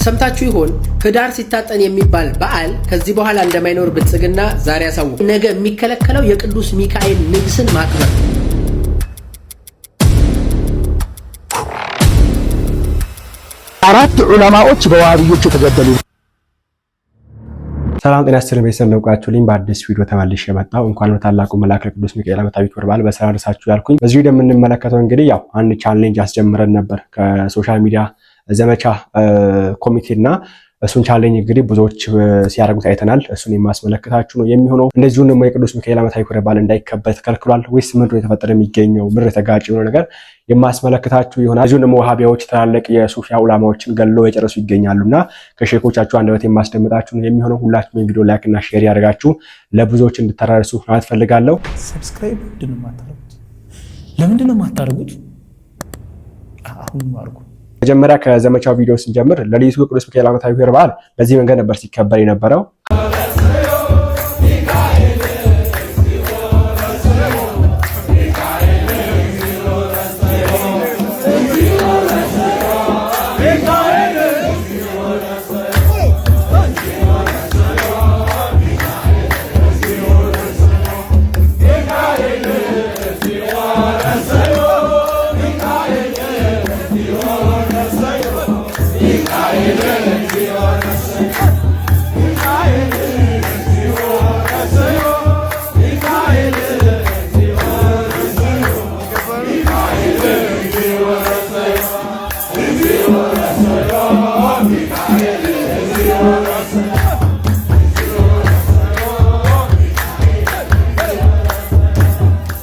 ሰምታችሁ ይሆን ህዳር ሲታጠን የሚባል በዓል ከዚህ በኋላ እንደማይኖር ብልጽግና ዛሬ ያሳወቀ። ነገ የሚከለከለው የቅዱስ ሚካኤል ንግስን ማክበር። አራት ዑለማዎች በዋሃብዮች ተገደሉ። ሰላም ጤና ይስጥልኝ ቤተሰብ ነውቃችሁልኝ በአዲስ ቪዲዮ ተመልሼ መጣሁ። እንኳን በታላቁ መልአከ ቅዱስ ሚካኤል ዓመታዊ ክብረ በዓል በሰላም ደረሳችሁ ያልኩኝ። በዚህ ቪዲዮ የምንመለከተው እንግዲህ አንድ ቻሌንጅ አስጀምረን ነበር ከሶሻል ሚዲያ ዘመቻ ኮሚቴና እሱን ቻሌንጅ እንግዲህ ብዙዎች ሲያደርጉት አይተናል። እሱን የማስመለከታችሁ ነው የሚሆነው። እንደዚሁ ደግሞ የቅዱስ ሚካኤል ዓመታዊ ክብረ በዓል እንዳይከበር ተከልክሏል ወይስ ምንድነው የተፈጠረ የሚገኘው ምድር የተጋጨ ነው ነገር የማስመለከታችሁ ይሆናል። እንደዚሁ ደግሞ ወሃቢያዎች ትላልቅ የሱፊያ ዑለማዎችን ገለው የጨረሱ ይገኛሉና ከሼኮቻችሁ አንደበት የማስደምጣችሁ ነው የሚሆነው። ሁላችሁም ቪዲዮ ላይክ እና ሼር ያደርጋችሁ ለብዙዎች እንድታደርሱ ማለት ፈልጋለሁ። ሰብስክራይብ ለምንድነው የማታደርጉት? አሁን አድርጉ። መጀመሪያ ከዘመቻው ቪዲዮ ስንጀምር ለሊቱ ቅዱስ ሚካኤል ዓመታዊ ክብረ በዓል በዚህ መንገድ ነበር ሲከበር የነበረው።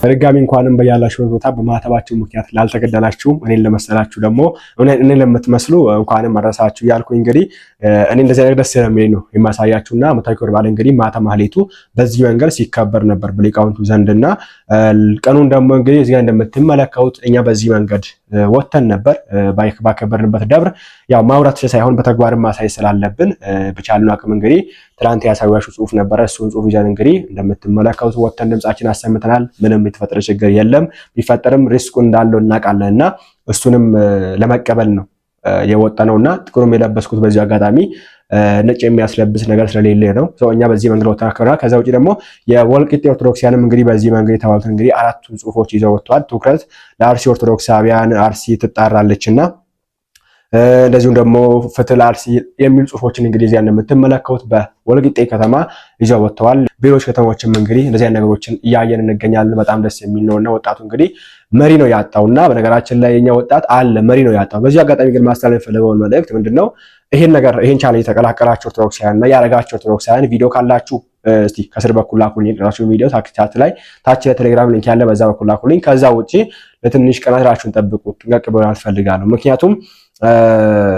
በድጋሚ እንኳንም በያላችሁበት ቦታ በማተባችሁ ምክንያት ላልተገደላችሁ እኔን ለመሰላችሁ ደግሞ እኔ ለምትመስሉ እንኳንም አደረሳችሁ ያልኩኝ። እንግዲህ እኔ እንደዚህ አይነት ደስ ስለሚለኝ ነው የማሳያችሁና ዓመታዊ ክብረ በዓል እንግዲህ ማታ ማህሌቱ በዚህ መንገድ ሲከበር ነበር በሊቃውንቱ ዘንድና ቀኑን ደግሞ እንግዲህ እዚህ ጋር እንደምትመለከቱት እኛ በዚህ መንገድ ወተን ነበር ባከበርንበት ደብር። ያው ማውራት ሳይሆን በተግባርም ማሳየት ስላለብን በቻልነው አቅም እንግዲህ ትላንት ያሳያችሁ ጽሁፍ ነበር። እሱን ጽሁፍ ይዘን እንግዲህ እንደምትመለከቱት ወተን ድምጻችን አሰምተናል። ምንም የተፈጠረ ችግር የለም። ቢፈጠርም ሪስኩ እንዳለው እናውቃለንና እሱንም ለመቀበል ነው የወጣነውና ጥቁርም የለበስኩት በዚህ አጋጣሚ ነጭ የሚያስለብስ ነገር ስለሌለ ነው። እኛ በዚህ መንገድ ወጣና ከበራ። ከዛ ውጪ ደግሞ የወልቂጤ ኦርቶዶክሳውያንም እንግዲህ በዚህ መንገድ የተባሉት እንግዲህ አራቱን ጽሁፎች ይዘው ወጥተዋል። ትኩረት ለአርሲ ኦርቶዶክሳውያን፣ አርሲ ትጣራለችና እንደዚሁም ደግሞ ፍትህ ለአርሲ የሚል ጽሁፎችን እንግዲህ እዚያ እንደምትመለከቱት በወልቂጤ ከተማ ይዘው ወጥተዋል። ሌሎች ከተሞችም እንግዲህ እንደዚህ ነገሮችን እያየን እንገኛለን። በጣም ደስ የሚል ነውና ወጣቱ እንግዲህ መሪ ነው ያጣውና በነገራችን ላይ የኛ ወጣት አለ መሪ ነው ያጣው። በዚህ አጋጣሚ ግን ማስተላለፍ የፈለገው መልእክት ምንድነው? ይሄን ቻሌንጅ የተቀላቀላችሁ ኦርቶዶክሳውያንና ያረጋችሁ ኦርቶዶክሳውያን ቪዲዮ ካላችሁ እስቲ ከስር በኩል ላኩልኝ። ራሱ ቪዲዮ ታች ቴሌግራም ሊንክ ያለ በዛ በኩል ላኩልኝ። ከዛ ውጪ ለትንሽ ቀናት ራሳችሁን ጠብቁ። ጥንቃቄ በማድረግ ፈልጋለሁ። ምክንያቱም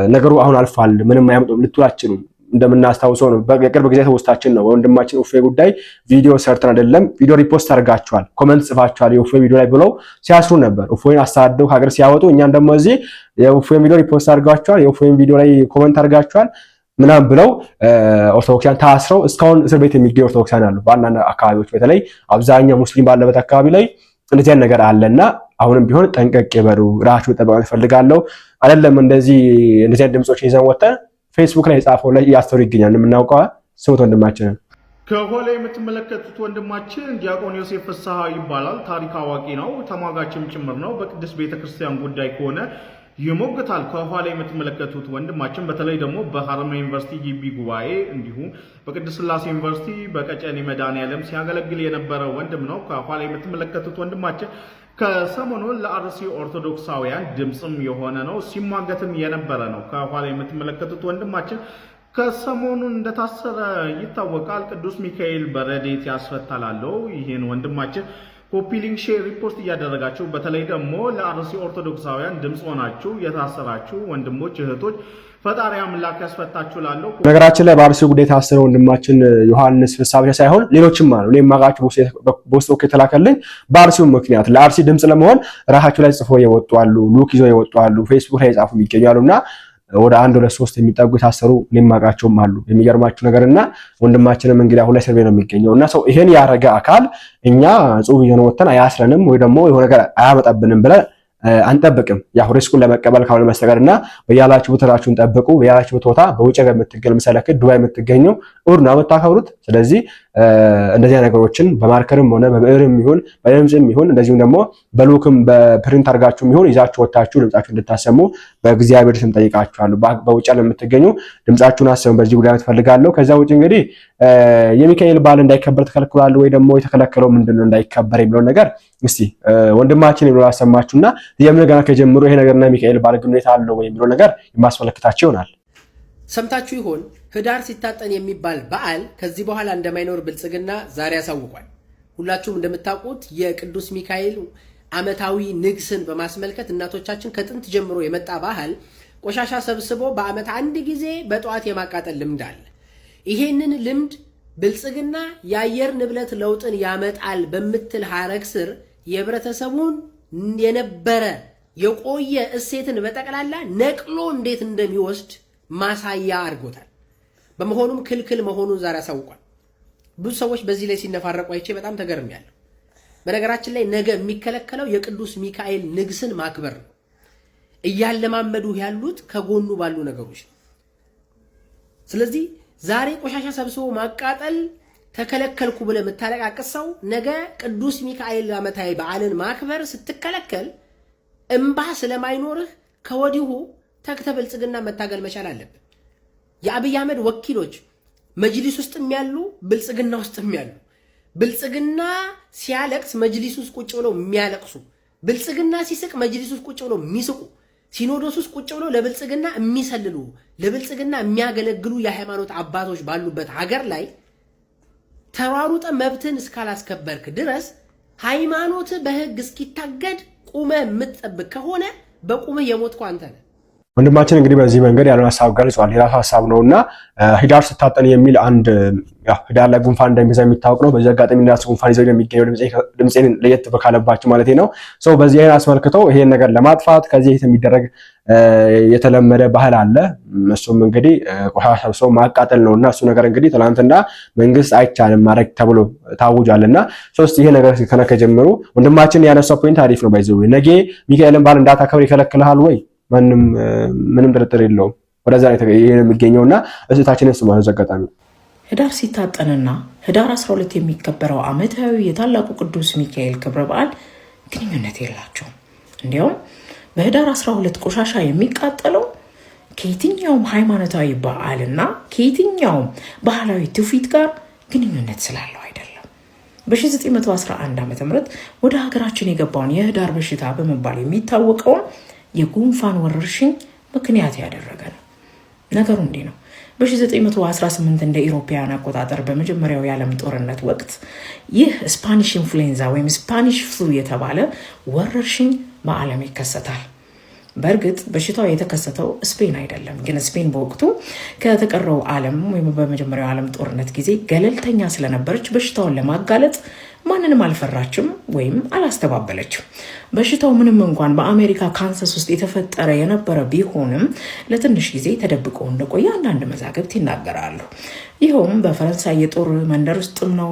ነገሩ አሁን አልፏል። ምንም አያመጡም ልትላችሁ እንደምናስታውሰው ነው። በቅርብ ጊዜ ተወስታችን ነው ወንድማችን ኡፌ ጉዳይ ቪዲዮ ሰርተን አይደለም ቪዲዮ ሪፖስት አድርጋችኋል፣ ኮሜንት ጽፋችኋል የኡፌ ቪዲዮ ላይ ብለው ሲያስሩ ነበር። ኡፌን አሳደው ሀገር ሲያወጡ እኛን ደግሞ እዚህ የኡፌን ቪዲዮ ሪፖስት አድርጋችኋል፣ የኡፌን ቪዲዮ ላይ ኮሜንት አድርጋችኋል ምናምን ብለው ኦርቶዶክሳን ታስረው እስካሁን እስር ቤት የሚገኙ ኦርቶዶክሳን አሉ። በአንዳንድ አካባቢዎች በተለይ አብዛኛው ሙስሊም ባለበት አካባቢ ላይ እንደዚህ አይነት ነገር አለና አሁንም ቢሆን ጠንቀቅ ይበሉ። ራሳችሁን ጠብቃችሁ ፈልጋለሁ። አይደለም እንደዚህ አይነት ድምጾች ይዘን ወጣን ፌስቡክ ላይ የጻፈው ላይ ያስተሩ ይገኛል። የምናውቀው ስሙት ወንድማችን ከኋላ የምትመለከቱት ወንድማችን ዲያቆን ዮሴፍ ፍስሐ ይባላል። ታሪክ አዋቂ ነው፣ ተሟጋችም ጭምር ነው። በቅድስት ቤተክርስቲያን ጉዳይ ከሆነ ይሞግታል። ከኋላ የምትመለከቱት ወንድማችን በተለይ ደግሞ በሐረማያ ዩኒቨርሲቲ ግቢ ጉባኤ እንዲሁም በቅድስት ሥላሴ ዩኒቨርሲቲ በቀጨኔ መድኃኔዓለም ሲያገለግል የነበረ ወንድም ነው። ከኋላ የምትመለከቱት ወንድማችን ከሰሞኑን ለአርሲ ኦርቶዶክሳውያን ድምጽም የሆነ ነው፣ ሲሟገትም የነበረ ነው። ከኋላ የምትመለከቱት ወንድማችን ከሰሞኑን እንደታሰረ ይታወቃል። ቅዱስ ሚካኤል በረድኤት ያስፈታላለው። ይህን ወንድማችን ኮፒ ሊንክ ሼር ሪፖርት እያደረጋችሁ በተለይ ደግሞ ለአርሲ ኦርቶዶክሳውያን ድምጽ ሆናችሁ የታሰራችሁ ወንድሞች እህቶች ፈጣሪ አምላክ ያስፈታችሁ ላለው። ነገራችን ላይ በአርሲ ጉዳይ የታሰረው ወንድማችን ዮሐንስ ፍስሐ ብቻ ሳይሆን ሌሎችም አሉ። እኔ ማጋችሁ በውስጥ የተላከልኝ በአርሲው ምክንያት ለአርሲ ድምጽ ለመሆን ራሳቸው ላይ ጽፎ የወጡ አሉ፣ ሉክ ይዘው የወጡ አሉ፣ ፌስቡክ ላይ የጻፉ ይገኛሉና ወደ 1 2 3 የሚጠጉ የታሰሩ እኔ ማጋቸውም አሉ። የሚገርማችሁ ነገርና ወንድማችንም እንግዲህ አሁን ላይ እስር ቤት ነው የሚገኘውና ሰው ይሄን ያረጋ አካል እኛ ጽሁፍ ይዘን ወተን አያስረንም ወይ ደግሞ የሆነ ነገር አያመጣብንም ብለን አንጠብቅም። ያው ሪስኩን ለመቀበል ካልሆነ በስተቀርና በያላችሁ ቦታችሁን ጠብቁ። በያላችሁ ቦታ በውጭ ሀገር የምትገኙ መሰለክ ዱባይ የምትገኙ እሑድ ነው የምታከብሩት። ስለዚህ እንደዚህ ነገሮችን በማርከርም ሆነ በብዕርም ይሁን በድምጽም ይሁን እንደዚሁም ደግሞ በሉክም በፕሪንት አድርጋችሁም ይሁን ይዛችሁ ወጣችሁ ድምጻችሁን እንድታሰሙ በእግዚአብሔር ስም ጠይቃችኋለሁ። በውጭ ዓለም የምትገኙ ድምጻችሁን አሰሙ። በዚህ ጉዳይ ትፈልጋለሁ። ከዛ ውጭ እንግዲህ የሚካኤል በዓል እንዳይከበር ተከልክሏል ወይ ደግሞ የተከለከለው ምንድነው እንዳይከበር የሚለው ነገር እስቲ ወንድማችን ይብሎ አሰማችሁና የምንገና ከጀምሮ ይሄ ነገርና ሚካኤል በዓል ግንኙነት አለው ወይ የሚለው ነገር የማስመለከታችሁ ይሆናል። ሰምታችሁ ይሆን ህዳር ሲታጠን የሚባል በዓል ከዚህ በኋላ እንደማይኖር ብልጽግና ዛሬ ያሳውቋል። ሁላችሁም እንደምታውቁት የቅዱስ ሚካኤል ዓመታዊ ንግስን በማስመልከት እናቶቻችን ከጥንት ጀምሮ የመጣ ባህል ቆሻሻ ሰብስቦ በዓመት አንድ ጊዜ በጠዋት የማቃጠል ልምድ አለ። ይሄንን ልምድ ብልጽግና የአየር ንብረት ለውጥን ያመጣል በምትል ሐረግ ስር የህብረተሰቡን የነበረ የቆየ እሴትን በጠቅላላ ነቅሎ እንዴት እንደሚወስድ ማሳያ አድርጎታል። በመሆኑም ክልክል መሆኑን ዛሬ ያሳውቋል። ብዙ ሰዎች በዚህ ላይ ሲነፋረቁ አይቼ በጣም ተገርሜያለሁ። በነገራችን ላይ ነገ የሚከለከለው የቅዱስ ሚካኤል ንግስን ማክበር ነው። እያለማመዱ ያሉት ከጎኑ ባሉ ነገሮች ነው። ስለዚህ ዛሬ ቆሻሻ ሰብስቦ ማቃጠል ተከለከልኩ ብለህ የምታለቃቅስ ሰው ነገ ቅዱስ ሚካኤል ዓመታዊ በዓልን ማክበር ስትከለከል እምባ ስለማይኖርህ ከወዲሁ ተክተ ብልጽግና መታገል መቻል አለብን። የአብይ አህመድ ወኪሎች መጅሊስ ውስጥም ያሉ ብልጽግና ውስጥም ያሉ ብልጽግና ሲያለቅስ መጅሊስ ውስጥ ቁጭ ብለው የሚያለቅሱ፣ ብልጽግና ሲስቅ መጅሊስ ውስጥ ቁጭ ብለው የሚስቁ፣ ሲኖዶስ ውስጥ ቁጭ ብለው ለብልጽግና የሚሰልሉ ለብልጽግና የሚያገለግሉ የሃይማኖት አባቶች ባሉበት ሀገር ላይ ተሯሩጠ መብትን እስካላስከበርክ ድረስ ሃይማኖት በህግ እስኪታገድ ቁመ የምትጠብቅ ከሆነ በቁመ የሞትከው አንተ ነህ። ወንድማችን እንግዲህ በዚህ መንገድ ያለው ሐሳብ ገልጿል። የራሱ ሐሳብ ነውና ህዳር ሲታጠን የሚል አንድ ህዳር ላይ ጉንፋን እንደሚይዘው የሚታወቅ ነው። በዚህ አጋጣሚ እንዳስ ጉንፋን ይዘው የሚገኘው ድምጼን ለየት በካለባችሁ ማለት ነው። ሰው በዚህ አይነት አስመልክተው ይሄን ነገር ለማጥፋት ከዚህ የሚደረግ የተለመደ ባህል አለ። እሱም እንግዲህ ቆሻሻ ሰው ማቃጠል ነውና እሱ ነገር እንግዲህ ትናንትና መንግስት አይቻልም ማድረግ ተብሎ ታውጇልና ሶስት ይሄ ነገር ከነከጀመሩ ወንድማችን ያነሳው ፖይንት አሪፍ ነው። ባይዘው ነገ ሚካኤልን በዓል እንዳታከብር ይከለክልሃል ወይ? ምንም ጥርጥር የለውም። ወደዛ የሚገኘውና እህታችንን ስማ ዘጋጣሚ ህዳር ሲታጠንና ህዳር 12 የሚከበረው ዓመታዊ የታላቁ ቅዱስ ሚካኤል ክብረ በዓል ግንኙነት የላቸውም። እንዲያውም በህዳር 12 ቆሻሻ የሚቃጠለው ከየትኛውም ሃይማኖታዊ በዓልና ከየትኛውም ባህላዊ ትውፊት ጋር ግንኙነት ስላለው አይደለም። በ1911 ዓ.ም ወደ ሀገራችን የገባውን የህዳር በሽታ በመባል የሚታወቀውን የጉንፋን ወረርሽኝ ምክንያት ያደረገ ነው። ነገሩ እንዲህ ነው። በ1918 እንደ ኢሮፓውያን አቆጣጠር በመጀመሪያው የዓለም ጦርነት ወቅት ይህ ስፓኒሽ ኢንፍሉዌንዛ ወይም ስፓኒሽ ፍሉ የተባለ ወረርሽኝ በዓለም ይከሰታል። በእርግጥ በሽታው የተከሰተው ስፔን አይደለም። ግን ስፔን በወቅቱ ከተቀረው ዓለም ወይም በመጀመሪያው ዓለም ጦርነት ጊዜ ገለልተኛ ስለነበረች በሽታውን ለማጋለጥ ማንንም አልፈራችም ወይም አላስተባበለችም። በሽታው ምንም እንኳን በአሜሪካ ካንሳስ ውስጥ የተፈጠረ የነበረ ቢሆንም ለትንሽ ጊዜ ተደብቆ እንደቆየ አንዳንድ መዛግብት ይናገራሉ። ይኸውም በፈረንሳይ የጦር መንደር ውስጥም ነው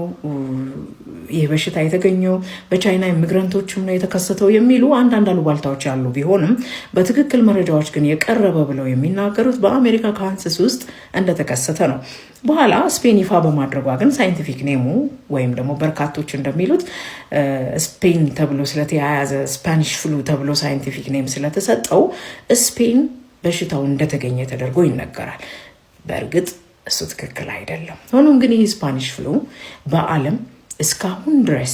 ይህ በሽታ የተገኘው፣ በቻይና ኢሚግራንቶችም ነው የተከሰተው የሚሉ አንዳንድ አሉባልታዎች ያሉ ቢሆንም በትክክል መረጃዎች ግን የቀረበ ብለው የሚናገሩት በአሜሪካ ካንሳስ ውስጥ እንደተከሰተ ነው። በኋላ ስፔን ይፋ በማድረጓ ግን ሳይንቲፊክ ኔሙ ወይም ደግሞ በርካቶች እንደሚሉት ስፔን ተብሎ ስለተያያዘ ስፓኒሽ ፍሉ ተብሎ ሳይንቲፊክ ኔም ስለተሰጠው ስፔን በሽታው እንደተገኘ ተደርጎ ይነገራል። በእርግጥ እሱ ትክክል አይደለም። ሆኖም ግን ይህ ስፓኒሽ ፍሉ በዓለም እስካሁን ድረስ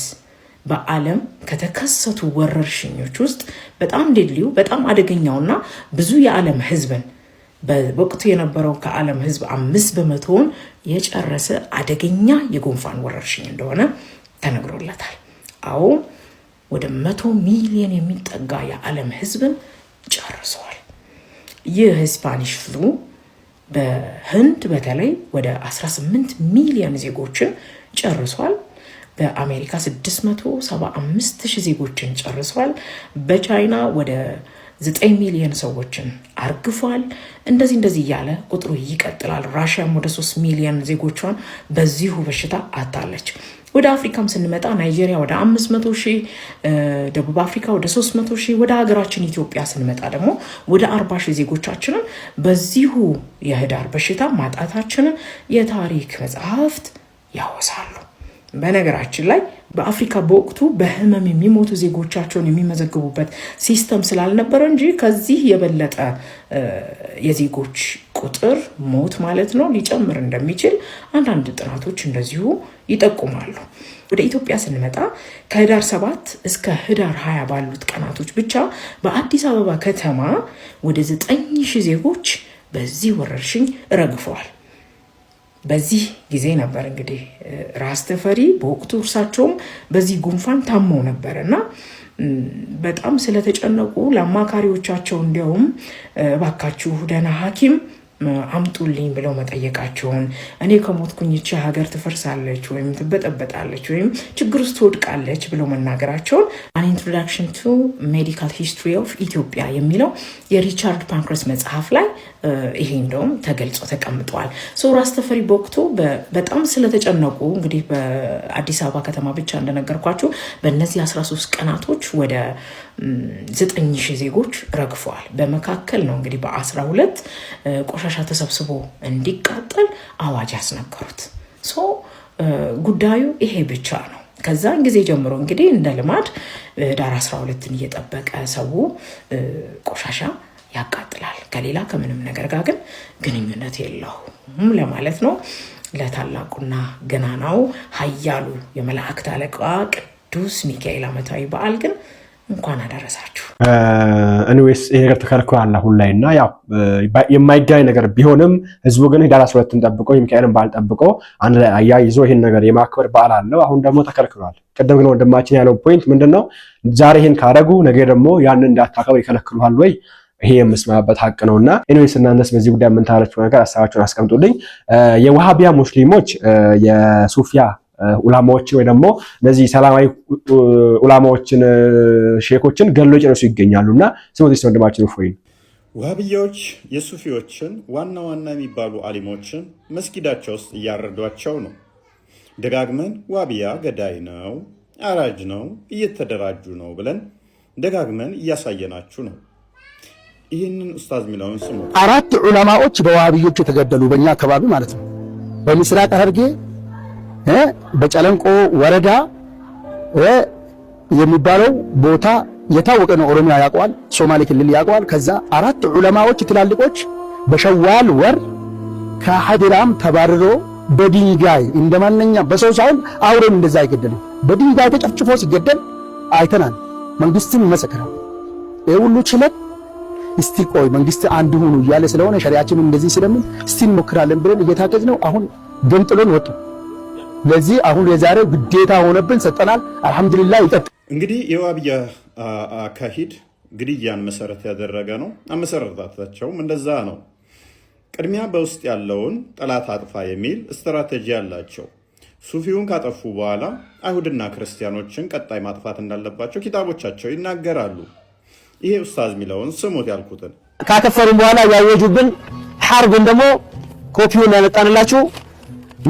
በዓለም ከተከሰቱ ወረርሽኞች ውስጥ በጣም ዴድሊው በጣም አደገኛውና ብዙ የዓለም ህዝብን በወቅቱ የነበረው ከዓለም ህዝብ 5% የጨረሰ አደገኛ የጉንፋን ወረርሽኝ እንደሆነ ተነግሮለታል። አዎ ወደ 100 ሚሊዮን የሚጠጋ የዓለም ህዝብን ጨርሰዋል። ይህ ስፓኒሽ ፍሉ በህንድ በተለይ ወደ 18 ሚሊዮን ዜጎችን ጨርሷል። በአሜሪካ 675,000 ዜጎችን ጨርሷል። በቻይና ወደ 9 ሚሊዮን ሰዎችን አርግፏል። እንደዚህ እያለ ቁጥሩ ይቀጥላል። ራሽያም ወደ 3 ሚሊዮን ዜጎቿን በዚሁ በሽታ አጣለች። ወደ አፍሪካም ስንመጣ ናይጄሪያ ወደ 500,000፣ ደቡብ አፍሪካ ወደ 300,000፣ ወደ ሀገራችን ኢትዮጵያ ስንመጣ ደግሞ ወደ 40,000 ዜጎቻችንን በዚሁ የህዳር በሽታ ማጣታችንን የታሪክ መጽሐፍት ያወሳሉ። በነገራችን ላይ በአፍሪካ በወቅቱ በህመም የሚሞቱ ዜጎቻቸውን የሚመዘግቡበት ሲስተም ስላልነበረ እንጂ ከዚህ የበለጠ የዜጎች ቁጥር ሞት ማለት ነው ሊጨምር እንደሚችል አንዳንድ ጥናቶች እንደዚሁ ይጠቁማሉ። ወደ ኢትዮጵያ ስንመጣ ከህዳር 7 እስከ ህዳር 20 ባሉት ቀናቶች ብቻ በአዲስ አበባ ከተማ ወደ 9,000 ዜጎች በዚህ ወረርሽኝ ረግፈዋል። በዚህ ጊዜ ነበር እንግዲህ ራስ ተፈሪ በወቅቱ እርሳቸውም በዚህ ጉንፋን ታመው ነበር እና በጣም ስለተጨነቁ ለአማካሪዎቻቸው እንዲያውም እባካችሁ ደህና ሐኪም አምጡልኝ ብለው መጠየቃቸውን፣ እኔ ከሞትኩኝ ይህች ሀገር ትፈርሳለች ወይም ትበጠበጣለች ወይም ችግር ውስጥ ትወድቃለች ብለው መናገራቸውን አን ኢንትሮዳክሽን ቱ ሜዲካል ሂስትሪ ኦፍ ኢትዮጵያ የሚለው የሪቻርድ ፓንክረስ መጽሐፍ ላይ ይሄ እንደውም ተገልጾ ተቀምጠዋል። ራስ ተፈሪ በወቅቱ በጣም ስለተጨነቁ እንግዲህ በአዲስ አበባ ከተማ ብቻ እንደነገርኳችሁ በእነዚህ 13 ቀናቶች ወደ 9,000 ዜጎች ረግፈዋል። በመካከል ነው እንግዲህ በ12 ቆሻሻ ተሰብስቦ እንዲቃጠል አዋጅ ያስነገሩት። ጉዳዩ ይሄ ብቻ ነው። ከዛን ጊዜ ጀምሮ እንግዲህ እንደ ልማድ ዳር 12ን እየጠበቀ ሰው ቆሻሻ ያቃጥላል። ከሌላ ከምንም ነገር ጋር ግን ግንኙነት የለውም ለማለት ነው። ለታላቁና ገናናው ኃያሉ የመላእክት አለቃ ቅዱስ ሚካኤል ዓመታዊ በዓል ግን እንኳን አደረሳችሁ። ኤኒዌይስ ይሄ ነገር ተከልክሏል አሁን ላይ እና ያው የማይገናኝ ነገር ቢሆንም ህዝቡ ግን ህዳር 12ን ጠብቆ የሚካኤልን በዓል ጠብቆ አንድ ላይ አያይዞ ይሄን ነገር የማክበር በዓል አለው። አሁን ደግሞ ተከልክሏል። ቀደም ግን ወንድማችን ያለው ፖይንት ምንድነው? ዛሬ ይሄን ካረጉ ነገ ደግሞ ያን እንዳታከብር ይከለክሉሃል ወይ? ይሄ የምስማማበት ሀቅ ነውና ኤኒዌይስ እናንተስ በዚህ ጉዳይ ምን ታላችሁ ነገር ሐሳባችሁን አስቀምጡልኝ። የዋሃቢያ ሙስሊሞች የሱፊያ ኡላማዎችን ወይ ደግሞ እነዚህ ሰላማዊ ኡላማዎችን ሼኮችን ገሎ ጨርሱ ይገኛሉና ስሞት ወንድማችን ፎይ ዋሃቢያዎች የሱፊዎችን ዋና የሚባሉ አሊሞችን መስጊዳቸው ውስጥ እያረዷቸው ነው። ደጋግመን ዋሃቢያ ገዳይ ነው፣ አራጅ ነው፣ እየተደራጁ ነው ብለን ደጋግመን እያሳየናችሁ ነው። ይህንን ኡስታዝ ሚላውን ስሙ። 4 ዑለማዎች በዋሃቢዮች የተገደሉ በእኛ አካባቢ ማለት ነው። በምስራቅ ሐረርጌ በጨለንቆ ወረዳ የሚባለው ቦታ የታወቀ ነው። ኦሮሚያ ያውቀዋል፣ ሶማሌ ክልል ያውቀዋል። ከዛ 4 ዑለማዎች ትላልቆች በሸዋል ወር ከሐዲራም ተባርሮ በድንጋይ እንደማንኛ በሰው ሳይሆን አውሬም እንደዛ አይገደልም። በድንጋይ ተጨፍጭፎ ሲገደል አይተናል። መንግስትም ይመሰክራል። ይሄ ሁሉ ችለት እስቲ ቆይ መንግስት አንድ ሆኑ እያለ ስለሆነ ሸሪዓችን እንደዚህ ስለምን እስቲ እንሞክራለን ብለን እየታገዝ ነው። አሁን ገንጥሎን ወጡ። ለዚህ አሁን የዛሬው ግዴታ ሆነብን፣ ሰጠናል። አልহামዱሊላህ ይጠጥ እንግዲህ የዋሃቢያ አካሂድ ግድያን መሰረት ያደረገ ነው። አመሰራረታቸውም እንደዛ ነው። ቅድሚያ በውስጥ ያለውን ጠላት አጥፋ የሚል ስትራቴጂ ያላቸው ሱፊውን ካጠፉ በኋላ አይሁድና ክርስቲያኖችን ቀጣይ ማጥፋት እንዳለባቸው ኪታቦቻቸው ይናገራሉ። ይሄ ኡስታዝ ሚለውን ስሙት ያልኩትን ካከፈሩን በኋላ ያወጁብን ሐርብን ደግሞ ኮፒውን ያመጣንላችሁ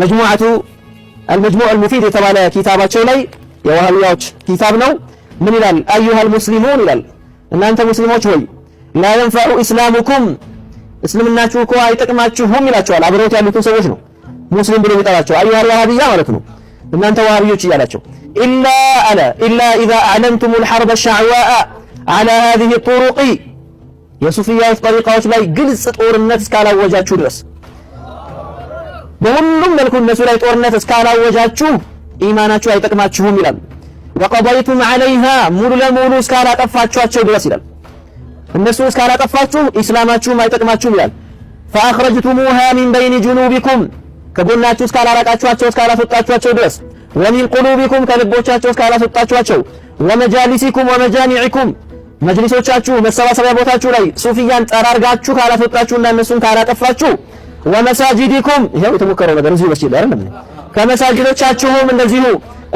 መጅሙዓቱ المجموع المفيد የተባለ ኪታባቸው ላይ የዋሃቢያዎች ኪታብ ነው። ምን ይላል? አዩሃል ሙስሊሙን ይላል። እናንተ ሙስሊሞች ሆይ ላ ينفع እስላሙኩም እስልምናችሁ እኮ አይጠቅማችሁም ይላቸዋል። አብረውት ያሉትን ሰዎች ነው ሙስሊም ብሎ የሚጠራቸው። አዩሃል ዋሃቢያ ማለት ነው። እናንተ ዋሃቢዮች እያላቸው ኢላ اذا اعلنتم الحرب الشعواء على هذه الطرق የሱፊያዎች ጠሪቃዎች ላይ ግልጽ ጦርነት እስካላወጃችሁ ድረስ በሁሉም መልኩ እነሱ ላይ ጦርነት እስካላወጃችሁ ኢማናችሁ አይጠቅማችሁም ይላል። ወቀضيتم عليها ሙሉ ለሙሉ እስካላጠፋችኋቸው ድረስ ይላል። እነሱ እስካላጠፋችሁ ኢስላማችሁም አይጠቅማችሁም ይላል። فاخرجتموها من بين جنوبكم ከጎናችሁ እስካላራቃችኋቸው እስካላስወጣችኋቸው ድረስ ومن قلوبكم ከልቦቻቸው እስካላስወጣችኋቸው ومجالسكم ومجامعكم መጅሊሶቻችሁ መሰባሰቢያ ቦታችሁ ላይ ሱፊያን ጠራርጋችሁ ካላስወጣችሁና እነሱን ካላጠፋችሁ ወመሳጂዲኩም ይሄው የተሞከረው ነገር እዚህ መስጂድ አይደለም። ከመሳጂዶቻችሁም እንደዚሁ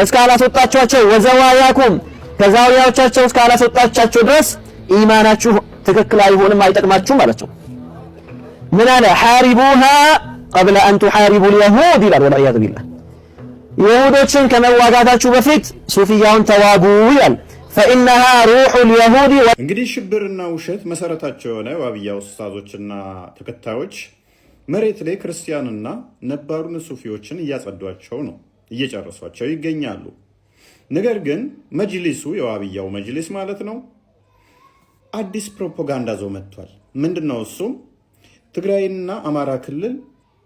እስካላስወጣችኋቸው ወዘዋያኩም ከዛውያዎቻቸው እስካላስወጣቻቸው ድረስ ኢማናችሁ ትክክል አይሆንም አይጠቅማችሁም አላቸው። ምን አለ ሐሪቡሃ ቀብለ አን ቱሐሪቡ اليهود ይላል ወልዒያዙ ቢላህ ይሁዶችን ከመዋጋታችሁ በፊት ሱፊያውን ተዋጉ ይላል። فإنها روح اليهود እንግዲህ ሽብርና ውሸት መሰረታቸው የሆነ ዋብያ ኡስታዞችና ተከታዮች መሬት ላይ ክርስቲያንና ነባሩን ሱፊዎችን እያጸዷቸው ነው፣ እየጨረሷቸው ይገኛሉ። ነገር ግን መጅሊሱ የዋብያው መጅሊስ ማለት ነው አዲስ ፕሮፓጋንዳ ዞ መጥቷል። ምንድነው እሱም ትግራይና አማራ ክልል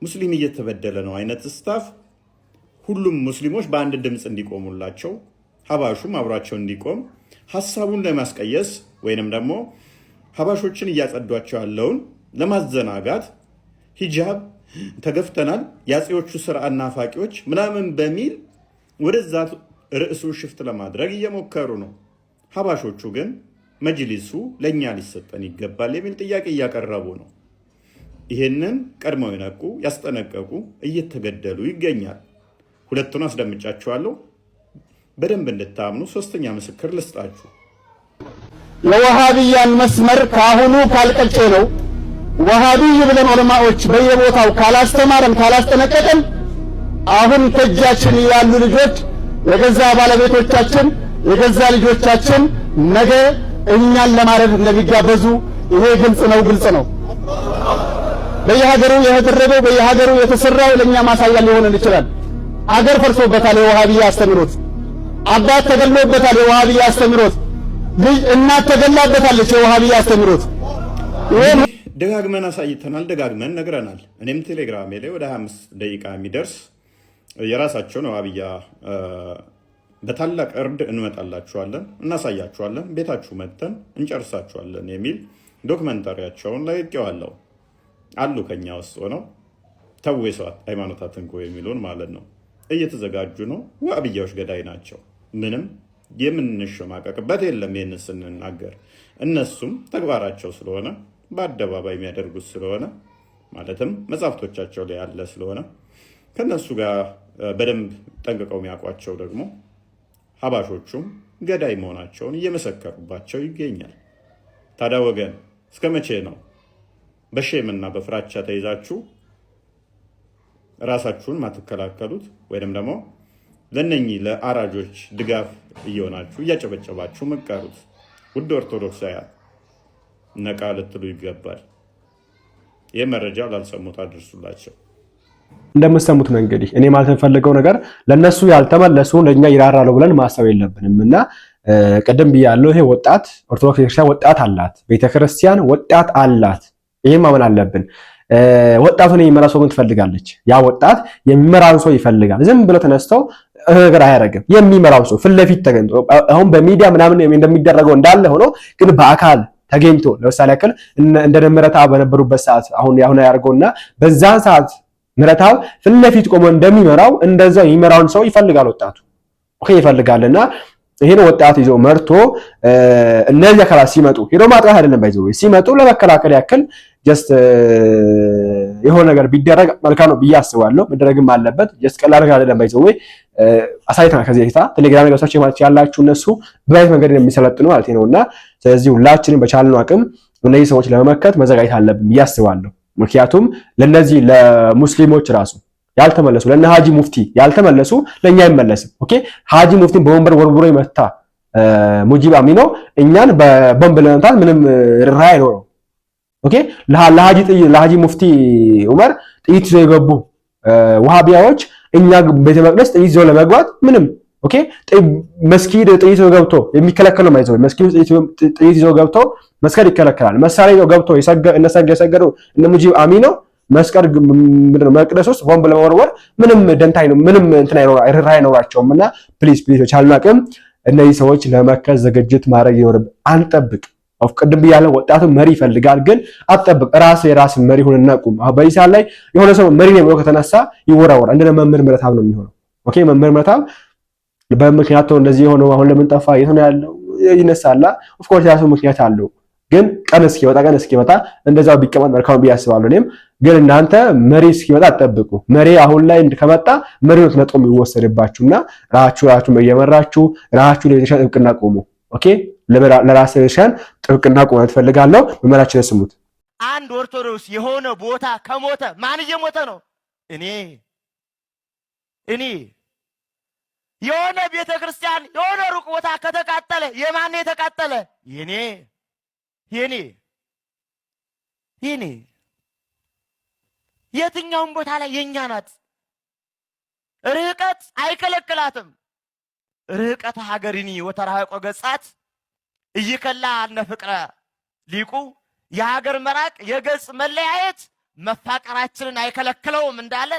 ሙስሊም እየተበደለ ነው አይነት ስታፍ ሁሉም ሙስሊሞች በአንድ ድምጽ እንዲቆሙላቸው ሀባሹም አብሯቸው እንዲቆም ሐሳቡን ለማስቀየስ ወይንም ደግሞ ሀባሾችን እያጸዷቸው ያለውን ለማዘናጋት ሂጃብ ተገፍተናል ያጼዎቹ ስርዓት ናፋቂዎች ምናምን በሚል ወደዛ ርዕሱ ሽፍት ለማድረግ እየሞከሩ ነው። ሀባሾቹ ግን መጅሊሱ ለኛ ሊሰጠን ይገባል የሚል ጥያቄ እያቀረቡ ነው። ይሄንን ቀድመው የነቁ ያስጠነቀቁ እየተገደሉ ይገኛል። ሁለቱን አስደምጫችኋለሁ በደንብ እንድታምኑ ሶስተኛ ምስክር ልስጣችሁ። የወሃቢያን መስመር ካሁኑ ካልቀጨ ነው ወሃቢይ ብለን ዑለማዎች በየቦታው ካላስተማረን ካላስጠነቀቀን አሁን ከእጃችን ያሉ ልጆች የገዛ ባለቤቶቻችን የገዛ ልጆቻችን ነገ እኛን ለማረድ እንደሚጋበዙ ይሄ ግልጽ ነው። በየሀገሩ የተደረገው በየሀገሩ የተሰራው ለኛ ማሳያ ሊሆን ይችላል። አገር ፈርሶበታል የወሃቢያ አስተምሮት፣ አባት ተገሎበታል የወሃቢያ አስተምሮት፣ ልጅ እናት ተገላበታለች የወሃቢያ አስተምሮት። ደጋግመን አሳይተናል፣ ደጋግመን ነግረናል። እኔም ቴሌግራሜ ላይ ወደ 25 ደቂቃ የሚደርስ የራሳቸውን የወሃቢያ በታላቅ እርድ እንመጣላችኋለን፣ እናሳያችኋለን፣ ቤታችሁ መጥተን እንጨርሳችኋለን የሚል ዶክመንታሪያቸውን ለቅቄዋለሁ። አሉ ከኛ ውስጥ ሆነው ተው ሰው ሃይማኖት አትንኩ የሚሉን ማለት ነው። እየተዘጋጁ ነው። ወሃቢያዎች ገዳይ ናቸው። ምንም የምንሸማቀቅበት የለም። ይህን ስንናገር እነሱም ተግባራቸው ስለሆነ በአደባባይ የሚያደርጉት ስለሆነ ማለትም መጽሐፍቶቻቸው ላይ ያለ ስለሆነ ከነሱ ጋር በደንብ ጠንቅቀው የሚያውቋቸው ደግሞ ሀባሾቹም ገዳይ መሆናቸውን እየመሰከሩባቸው ይገኛል። ታዲያ ወገን እስከ መቼ ነው በሼምና በፍራቻ ተይዛችሁ ራሳችሁን ማትከላከሉት? ወይንም ደግሞ ለነኚህ ለአራጆች ድጋፍ እየሆናችሁ እያጨበጨባችሁ መቃሩት? ውድ ኦርቶዶክሳውያን ነቃ ልትሉ ይገባል። ይህ መረጃ ላልሰሙት አድርሱላቸው። እንደምትሰሙት ነው እንግዲህ እኔ ማለት የምፈልገው ነገር ለነሱ ያልተመለሱ ለኛ ይራራሉ ብለን ማሰብ የለብንምና ቀደም ብያለሁ። ይሄ ወጣት ኦርቶዶክስ ቤተክርስቲያን ወጣት አላት፣ ቤተክርስቲያን ወጣት አላት። ይሄን ማመን አለብን። ወጣቱን የሚመራ ሰው ትፈልጋለች። ያ ወጣት የሚመራን ሰው ይፈልጋል። ዝም ብሎ ተነስተው ነገር አያረግም። የሚመራው ሰው ፊት ለፊት ተገኝቶ አሁን በሚዲያ ምናምን እንደሚደረገው እንዳለ ሆኖ ግን በአካል ተገኝቶ ለምሳሌ ያክል እንደ ምረታው በነበሩበት ሰዓት አሁን ያርገውና በዛን ሰዓት ምረታው ፊት ለፊት ቆሞ እንደሚመራው እንደዛው የሚመራውን ሰው ይፈልጋል ወጣቱ። ኦኬ ይፈልጋልና ይሄን ወጣት ይዞ መርቶ እነዚህ አካላት ሲመጡ ሄዶ ማጥራት አይደለም ባይዘው ሲመጡ ለመከላከል ያክል ጀስት የሆነ ነገር ቢደረግ መልካም ነው ብዬ አስባለሁ። መደረግም አለበት። ጀስት ቀላል ነገር አይደለም ባይዘው አሳይተናል። ከዚህ በፊት ቴሌግራም ገጻቸው ማለት ያላችሁ እነሱ በአይነት መንገድ የሚሰለጥኑ ማለት ነውና ስለዚህ ሁላችንም በቻልነው አቅም እነዚህ ሰዎች ለመመከት መዘጋጀት አለብን ብዬ አስባለሁ። ምክንያቱም ለነዚህ ለሙስሊሞች ራሱ ያልተመለሱ ለነ ሀጂ ሙፍቲ ያልተመለሱ ለኛ አይመለስም። ኦኬ ሀጂ ሙፍቲን በወንበር ወርውሮ ይመታ ሙጂብ አሚኖ እኛን በቦምብ ለመምታት ምንም ርህራሄ አይኖረው። ኦኬ ለሀጂ ሙፍቲ ዑመር ጥይት ይዘው የገቡ ወሃቢያዎች እኛ ቤተ መቅደስ ጥይት ይዘው ለመግባት ምንም ኦኬ መስጊድ ጥይት ይዘው ገብቶ የሚከለከል ነው ማለት ነው። መስጊድ ጥይት ይዘው ገብቶ መስገድ ይከለከላል። መሳሪያ ይዘው ገብቶ የሰገዱ እነ ሙጂብ አሚኖ መስቀል ምንድነው መቅደስ ውስጥ ቦምብ ለመወርወር ምንም ደንታይ ነው ምንም እንትን አይኖራቸውምና ፕሊዝ ቻልን አቅም እነዚህ ሰዎች ለመከዝ ዝግጅት ማድረግ ይኖርብን። አንጠብቅ። ቅድም ያለው ወጣቱ መሪ ይፈልጋል፣ ግን አትጠብቅ። የራስ መሪ ሆነና ቁም። በዚህ ሰዓት ላይ የሆነ ሰው መሪ ነው ብሎ ከተነሳ ይወራወራል። እንደ መምህር ምረታብ ነው የሚሆነው። ኦኬ መምህር ምረታብ በምክንያቱ እንደዚህ ሆኖ አሁን ለምን ጠፋ የት ነው ያለው ይነሳላ። ኦፍ ኮርስ ያሱ ምክንያት አለው፣ ግን ቀን እስኪመጣ እንደዛው ቢቀመጥ መልካም ብዬ አስባለሁ። እኔም ግን እናንተ መሪ እስኪመጣ አትጠብቁ። መሪ አሁን ላይ ከመጣ መሪነት ነጥቆ የሚወሰድባችሁና ራሳችሁን እየመራችሁ ራሳችሁ ላይ የተሻለ ጥብቅና ቆሙ። ኦኬ ለራስሽን ጥብቅና ቁመት ፈልጋለሁ። መመራችን ስሙት። አንድ ኦርቶዶክስ የሆነ ቦታ ከሞተ ማን እየሞተ ነው? እኔ የሆነ ቤተ ክርስቲያን የሆነ ሩቅ ቦታ ከተቃጠለ የማን የተቃጠለ? የኔ የትኛውም ቦታ ላይ የኛ ናት። ርቀት አይከለክላትም። ርቀት ሀገሪኒ ወተራቆ ገጻት እይከላ አነ ፍቅረ ሊቁ የሀገር መራቅ የገጽ መለያየት መፋቀራችንን አይከለክለውም እንዳለ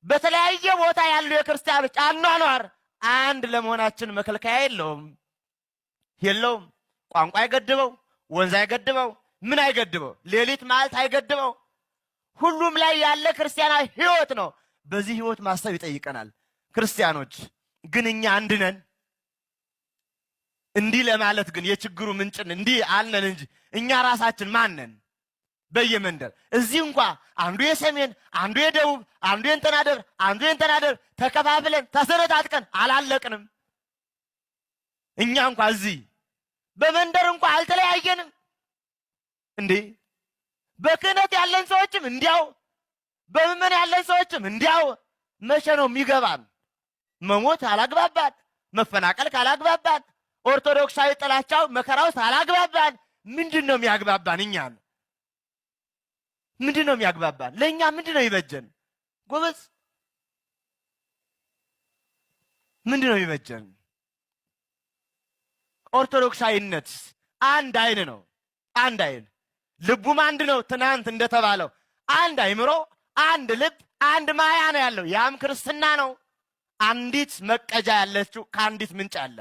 በተለያየ ቦታ ያሉ የክርስቲያኖች አኗኗር አንድ ለመሆናችን መከልከያ የለውም። ቋንቋ አይገድበው፣ ወንዝ አይገድበው፣ ምን አይገድበው፣ ሌሊት ማለት አይገድበው። ሁሉም ላይ ያለ ክርስቲያናዊ ህይወት ነው። በዚህ ህይወት ማሰብ ይጠይቀናል። ክርስቲያኖች ግን እኛ አንድ ነን። እንዲህ ለማለት ግን የችግሩ ምንጭን እንዲህ አልነን እንጂ እኛ ራሳችን ማን ነን? በየመንደር እዚህ እንኳ አንዱ የሰሜን አንዱ የደቡብ አንዱ የእንተናደር አንዱ የእንተናደር ተከፋፍለን ተሰነጣጥቀን አላለቅንም። እኛ እንኳ እዚህ በመንደር እንኳ አልተለያየንም እንዴ! በክህነት ያለን ሰዎችም እንዲያው በምእመን ያለን ሰዎችም እንዲያው። መቼ ነው የሚገባን? መሞት አላግባባን፣ መፈናቀል ካላግባባን፣ ኦርቶዶክሳዊ ጥላቻው መከራው ካላግባባን ምንድን ነው የሚያግባባን? እኛን ምንድን ነው የሚያግባባን? ለእኛ ምንድን ነው ይበጀን? ጎበዝ ምንድን ነው ይበጀን? ኦርቶዶክሳዊነት አንድ አይን ነው። አንድ አይን ልቡም አንድ ነው። ትናንት እንደተባለው አንድ አይምሮ፣ አንድ ልብ፣ አንድ ማያ ነው ያለው። ያም ክርስትና ነው። አንዲት መቀጃ ያለችው ከአንዲት ምንጭ አለ።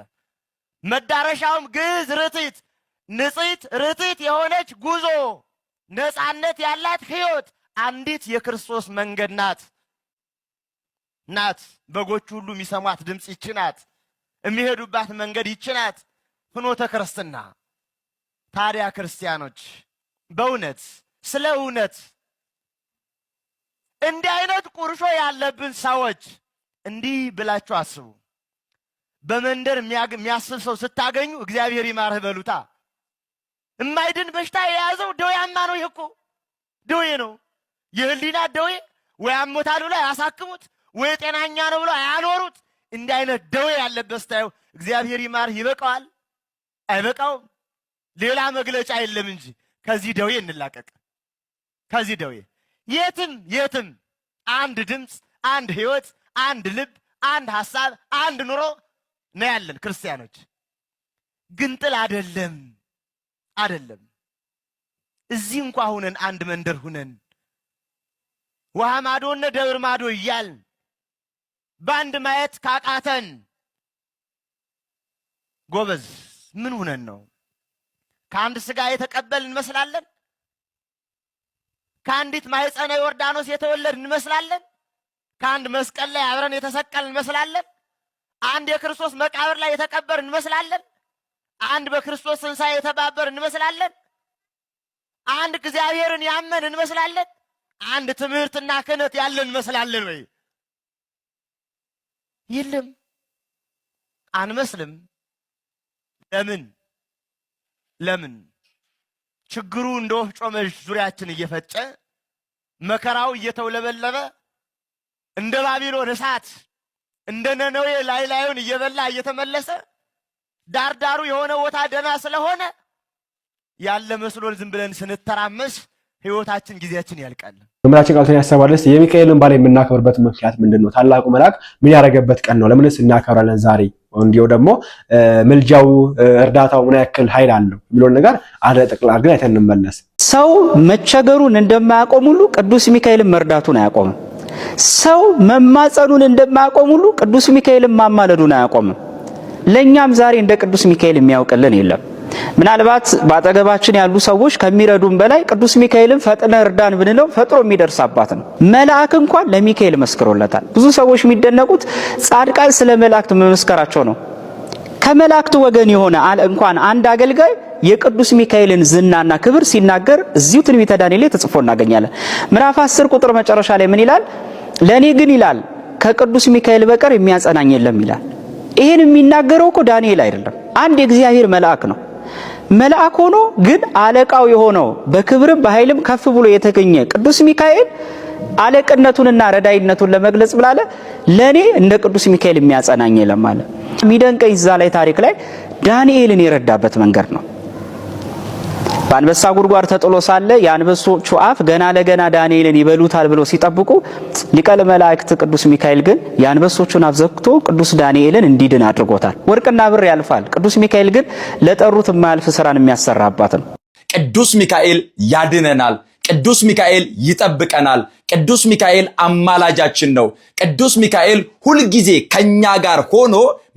መዳረሻውም ግዕዝ ርትዕት፣ ንጽሕት ርትዕት የሆነች ጉዞ፣ ነፃነት ያላት ሕይወት አንዲት የክርስቶስ መንገድ ናት። በጎቹ ሁሉ የሚሰሟት ድምፅ ይች ናት። የሚሄዱባት መንገድ ይች ናት። ፍኖተ ክርስትና። ታዲያ ክርስቲያኖች በእውነት ስለ እውነት እንዲህ አይነት ቁርሾ ያለብን ሰዎች እንዲህ ብላችሁ አስቡ። በመንደር የሚያስብ ሰው ስታገኙ እግዚአብሔር ይማርህ በሉታ። የማይድን በሽታ የያዘው ደዌያማ ነው። ይሄ እኮ ደዌ ነው። የህሊና ደዌ ወይ አሞታል ብሎ አያሳክሙት፣ ወይ ጤናኛ ነው ብሎ አያኖሩት። እንዲህ አይነት ደዌ ያለበት ስታዩ እግዚአብሔር ይማርህ ይበቃዋል? አይበቃውም? ሌላ መግለጫ የለም እንጂ ከዚህ ደዌ እንላቀቅ። ከዚህ ደዌ የትም አንድ ድምፅ፣ አንድ ህይወት፣ አንድ ልብ፣ አንድ ሐሳብ፣ አንድ ኑሮ ነው ያለን ክርስቲያኖች። ግንጥል አይደለም። እዚህ እንኳ ሁነን አንድ መንደር ሁነን ውሃ ማዶነ ደብር ማዶ እያልን በአንድ ማየት ካቃተን ጎበዝ ምን ሁነን ነው? ከአንድ ስጋ የተቀበል እንመስላለን? ከአንዲት ማኅፀነ ዮርዳኖስ የተወለድ እንመስላለን? ከአንድ መስቀል ላይ አብረን የተሰቀል እንመስላለን? አንድ የክርስቶስ መቃብር ላይ የተቀበር እንመስላለን? አንድ በክርስቶስ ትንሣኤ የተባበር እንመስላለን? አንድ እግዚአብሔርን ያመን እንመስላለን? አንድ ትምህርትና ክህነት ያለን እንመስላለን ወይ? የለም፣ አንመስልም። ለምን? ችግሩ እንደ ወፍጮ መዥ ዙሪያችን እየፈጨ መከራው እየተውለበለበ እንደ ባቢሎን እሳት እንደ ነነዌ ላዩን እየበላ እየተመለሰ ዳርዳሩ የሆነ ቦታ ደና ስለሆነ ያለ መስሎን ዝም ብለን ስንተራመስ ህይወታችን ጊዜያችን ያልቃል። መምህራችን ቃልተን ያሰባለስ የሚካኤልን በዓል የምናከብርበት ምክንያት ምንድነው? ታላቁ መልአክ ምን ያደረገበት ቀን ነው? ለምንስ እናከብራለን ዛሬ? እንዲሁ ደግሞ ምልጃው እርዳታው ምን ያክል ኃይል አለው የሚለውን ነገር አለ ጠቅላላ አድርገን አይተን እንመለስ። ሰው መቸገሩን እንደማያቆም ሁሉ ቅዱስ ሚካኤልን መርዳቱን አያቆምም። ሰው መማጸኑን እንደማያቆም ሁሉ ቅዱስ ሚካኤልን ማማለዱን አያቆምም። ለኛም ዛሬ እንደ ቅዱስ ሚካኤል የሚያውቅልን የለም። ምናልባት ባጠገባችን ያሉ ሰዎች ከሚረዱን በላይ ቅዱስ ሚካኤልን ፈጥነ እርዳን ብንለው ፈጥሮ የሚደርስ አባት ነው። መልአክ እንኳን ለሚካኤል መስክሮለታል። ብዙ ሰዎች የሚደነቁት ጻድቃን ስለ መላእክት መመስከራቸው ነው። ከመላእክቱ ወገን የሆነ እንኳን አንድ አገልጋይ የቅዱስ ሚካኤልን ዝናና ክብር ሲናገር እዚሁ ትንቢተ ዳንኤል ላይ ተጽፎ እናገኛለን። ምዕራፍ 10 ቁጥር መጨረሻ ላይ ምን ይላል? ለኔ ግን ይላል ከቅዱስ ሚካኤል በቀር የሚያጸናኝ የለም ይላል። ይሄን የሚናገረው እኮ ዳንኤል አይደለም፣ አንድ የእግዚአብሔር መልአክ ነው። መልአክ ሆኖ ግን አለቃው የሆነው በክብርም በኃይልም ከፍ ብሎ የተገኘ ቅዱስ ሚካኤል አለቅነቱንና ረዳይነቱን ለመግለጽ ብላለ ለኔ እንደ ቅዱስ ሚካኤል የሚያጸናኝ የለም አለ። የሚደንቀኝ እዛ ላይ ታሪክ ላይ ዳንኤልን የረዳበት መንገድ ነው። በአንበሳ ጉድጓድ ተጥሎ ሳለ የአንበሶቹ አፍ ገና ለገና ዳንኤልን ይበሉታል ብለው ሲጠብቁ ሊቀ መላእክት ቅዱስ ሚካኤል ግን የአንበሶቹን አፍ ዘግቶ ቅዱስ ዳንኤልን እንዲድን አድርጎታል። ወርቅና ብር ያልፋል፣ ቅዱስ ሚካኤል ግን ለጠሩት የማያልፍ ስራን የሚያሰራባት ነው። ቅዱስ ሚካኤል ያድነናል። ቅዱስ ሚካኤል ይጠብቀናል። ቅዱስ ሚካኤል አማላጃችን ነው። ቅዱስ ሚካኤል ሁልጊዜ ከኛ ጋር ሆኖ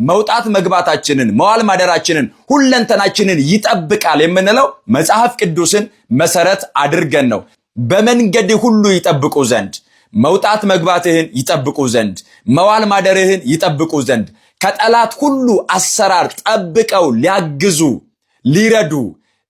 መውጣት መግባታችንን መዋል ማደራችንን ሁለንተናችንን ይጠብቃል የምንለው መጽሐፍ ቅዱስን መሰረት አድርገን ነው። በመንገድ ሁሉ ይጠብቁ ዘንድ መውጣት መግባትህን ይጠብቁ ዘንድ መዋል ማደርህን ይጠብቁ ዘንድ ከጠላት ሁሉ አሰራር ጠብቀው ሊያግዙ ሊረዱ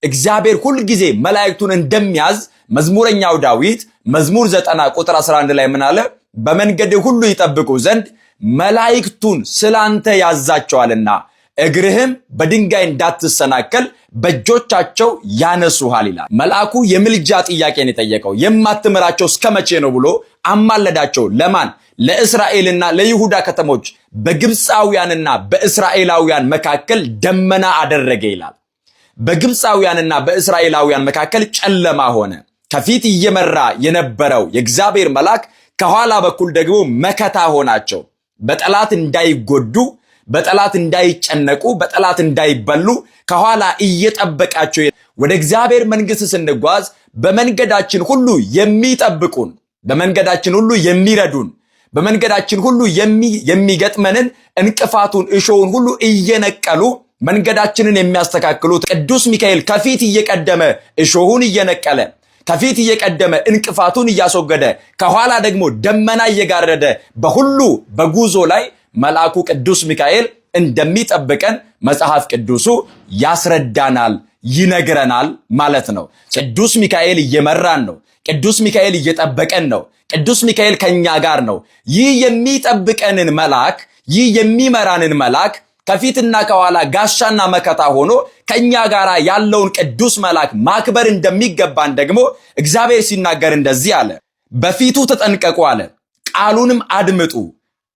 እግዚአብሔር ሁልጊዜ መላእክቱን እንደሚያዝ መዝሙረኛው ዳዊት መዝሙር 90 ቁጥር 11 ላይ ምን አለ? በመንገድ ሁሉ ይጠብቁ ዘንድ መላእክቱን ስላንተ ያዛቸዋልና እግርህም በድንጋይ እንዳትሰናከል በእጆቻቸው ያነሱሃል ይላል። መልአኩ የምልጃ ጥያቄን የጠየቀው የማትምራቸው እስከመቼ ነው ብሎ አማለዳቸው። ለማን? ለእስራኤልና ለይሁዳ ከተሞች በግብፃውያንና በእስራኤላውያን መካከል ደመና አደረገ ይላል። በግብፃውያንና በእስራኤላውያን መካከል ጨለማ ሆነ። ከፊት እየመራ የነበረው የእግዚአብሔር መልአክ ከኋላ በኩል ደግሞ መከታ ሆናቸው። በጠላት እንዳይጎዱ፣ በጠላት እንዳይጨነቁ፣ በጠላት እንዳይበሉ ከኋላ እየጠበቃቸው ወደ እግዚአብሔር መንግስት ስንጓዝ በመንገዳችን ሁሉ የሚጠብቁን፣ በመንገዳችን ሁሉ የሚረዱን፣ በመንገዳችን ሁሉ የሚገጥመንን እንቅፋቱን እሾውን ሁሉ እየነቀሉ መንገዳችንን የሚያስተካክሉት ቅዱስ ሚካኤል ከፊት እየቀደመ እሾሁን እየነቀለ ከፊት እየቀደመ እንቅፋቱን እያስወገደ ከኋላ ደግሞ ደመና እየጋረደ በሁሉ በጉዞ ላይ መልአኩ ቅዱስ ሚካኤል እንደሚጠብቀን መጽሐፍ ቅዱሱ ያስረዳናል፣ ይነግረናል ማለት ነው። ቅዱስ ሚካኤል እየመራን ነው። ቅዱስ ሚካኤል እየጠበቀን ነው። ቅዱስ ሚካኤል ከኛ ጋር ነው። ይህ የሚጠብቀንን መልአክ፣ ይህ የሚመራንን መልአክ ከፊትና ከኋላ ጋሻና መከታ ሆኖ ከኛ ጋር ያለውን ቅዱስ መልአክ ማክበር እንደሚገባን ደግሞ እግዚአብሔር ሲናገር እንደዚህ አለ። በፊቱ ተጠንቀቁ አለ፣ ቃሉንም አድምጡ፣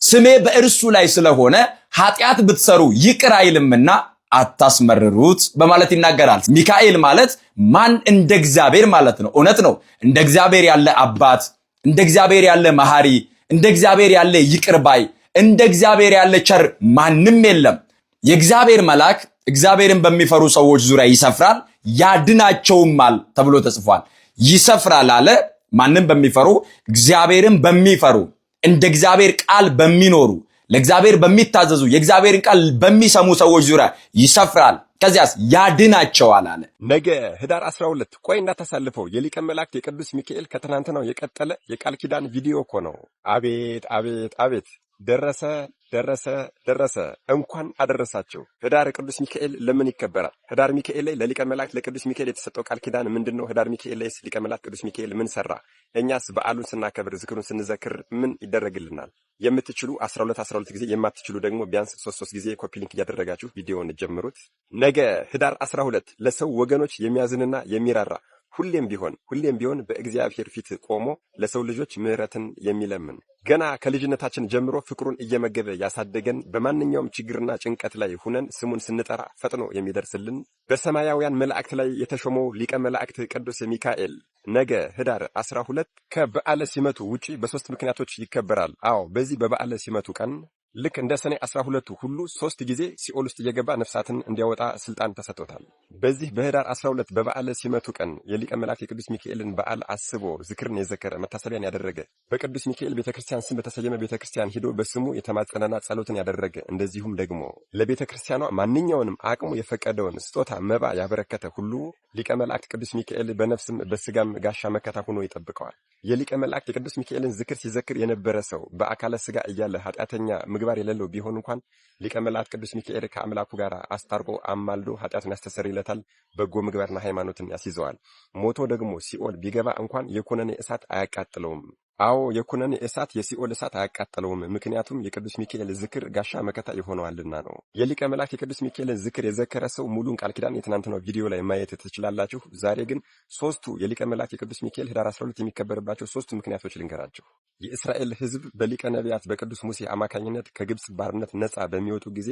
ስሜ በእርሱ ላይ ስለሆነ ኃጢአት ብትሰሩ ይቅር አይልምና አታስመርሩት በማለት ይናገራል። ሚካኤል ማለት ማን? እንደ እግዚአብሔር ማለት ነው። እውነት ነው። እንደ እግዚአብሔር ያለ አባት፣ እንደ እግዚአብሔር ያለ መሐሪ፣ እንደ እግዚአብሔር ያለ ይቅር ባይ፣ እንደ እግዚአብሔር ያለ ቸር ማንም የለም። የእግዚአብሔር መልአክ እግዚአብሔርን በሚፈሩ ሰዎች ዙሪያ ይሰፍራል ያድናቸውማል ተብሎ ተጽፏል። ይሰፍራል አለ ማንም በሚፈሩ እግዚአብሔርን በሚፈሩ እንደ እግዚአብሔር ቃል በሚኖሩ ለእግዚአብሔር በሚታዘዙ የእግዚአብሔርን ቃል በሚሰሙ ሰዎች ዙሪያ ይሰፍራል። ከዚያስ ያድናቸዋል አለ። ነገ ህዳር 12 ቆይ እንዳታሳልፈው የሊቀ መላእክት የቅዱስ ሚካኤል ከትናንትናው የቀጠለ የቃል ኪዳን ቪዲዮ እኮ ነው። አቤት አቤት አቤት! ደረሰ። እንኳን አደረሳቸው። ህዳር ቅዱስ ሚካኤል ለምን ይከበራል? ህዳር ሚካኤል ላይ ለሊቀ መላእክት ለቅዱስ ሚካኤል የተሰጠው ቃል ኪዳን ምንድነው? ህዳር ሚካኤል ላይ ሊቀ መላእክት ቅዱስ ሚካኤል ምን ሰራ? እኛስ በዓሉን ስናከብር ዝክሩን ስንዘክር ምን ይደረግልናል? የምትችሉ 12 ጊዜ፣ የማትችሉ ደግሞ ቢያንስ 3 ጊዜ ኮፒ ሊንክ እያደረጋችሁ ቪዲዮውን ጀምሩት። ነገ ህዳር 12 ለሰው ወገኖች የሚያዝንና የሚራራ ሁሌም ቢሆን በእግዚአብሔር ፊት ቆሞ ለሰው ልጆች ምሕረትን የሚለምን ገና ከልጅነታችን ጀምሮ ፍቅሩን እየመገበ ያሳደገን በማንኛውም ችግርና ጭንቀት ላይ ሁነን ስሙን ስንጠራ ፈጥኖ የሚደርስልን በሰማያውያን መላእክት ላይ የተሾመው ሊቀ መላእክት ቅዱስ ሚካኤል ነገ ህዳር 12 ከበዓለ ሲመቱ ውጪ በ3 ምክንያቶች ይከበራል። አዎ በዚህ በበዓለ ሲመቱ ቀን ልክ እንደ ሰኔ 12 ሁሉ 3 ጊዜ ሲኦል ውስጥ እየገባ ነፍሳትን እንዲያወጣ ስልጣን ተሰጥቶታል። በዚህ በህዳር 12 በበዓለ ሲመቱ ቀን የሊቀ መላእክት የቅዱስ ሚካኤልን በዓል አስቦ ዝክርን የዘከረ መታሰቢያን ያደረገ በቅዱስ ሚካኤል ቤተክርስቲያን ስም በተሰየመ ቤተክርስቲያን ሂዶ በስሙ የተማጸነና ጸሎትን ያደረገ እንደዚሁም ደግሞ ለቤተክርስቲያኗ ማንኛውንም አቅሙ የፈቀደውን ስጦታ መባ ያበረከተ ሁሉ ሊቀ መላእክት ቅዱስ ሚካኤል በነፍስም በስጋም ጋሻ መከታ ሆኖ ይጠብቀዋል። የሊቀ መላእክት የቅዱስ ሚካኤልን ዝክር ሲዘክር የነበረ ሰው በአካለ ስጋ እያለ ኃጢአተኛ ምግባር የሌለው ቢሆን እንኳን ሊቀ መላእክት ቅዱስ ሚካኤል ከአምላኩ ጋር አስታርቆ አማልዶ ኃጢአቱን ያስተሰርይለታል፣ በጎ ምግባርና ሃይማኖትን ያስይዘዋል። ሞቶ ደግሞ ሲኦል ቢገባ እንኳን የኮነኔ እሳት አያቃጥለውም። አዎ የኩነኔ እሳት የሲኦል እሳት አያቃጠለውም፣ ምክንያቱም የቅዱስ ሚካኤል ዝክር ጋሻ መከታ ይሆነዋልና ነው። የሊቀ መላእክት የቅዱስ ሚካኤልን ዝክር የዘከረ ሰው ሙሉን ቃል ኪዳን የትናንትናው ቪዲዮ ላይ ማየት ትችላላችሁ። ዛሬ ግን ሶስቱ የሊቀ መላእክት የቅዱስ ሚካኤል ህዳር 12 የሚከበርባቸው ሶስቱ ምክንያቶች ልንገራችሁ። የእስራኤል ህዝብ በሊቀ ነቢያት በቅዱስ ሙሴ አማካኝነት ከግብጽ ባርነት ነፃ በሚወጡ ጊዜ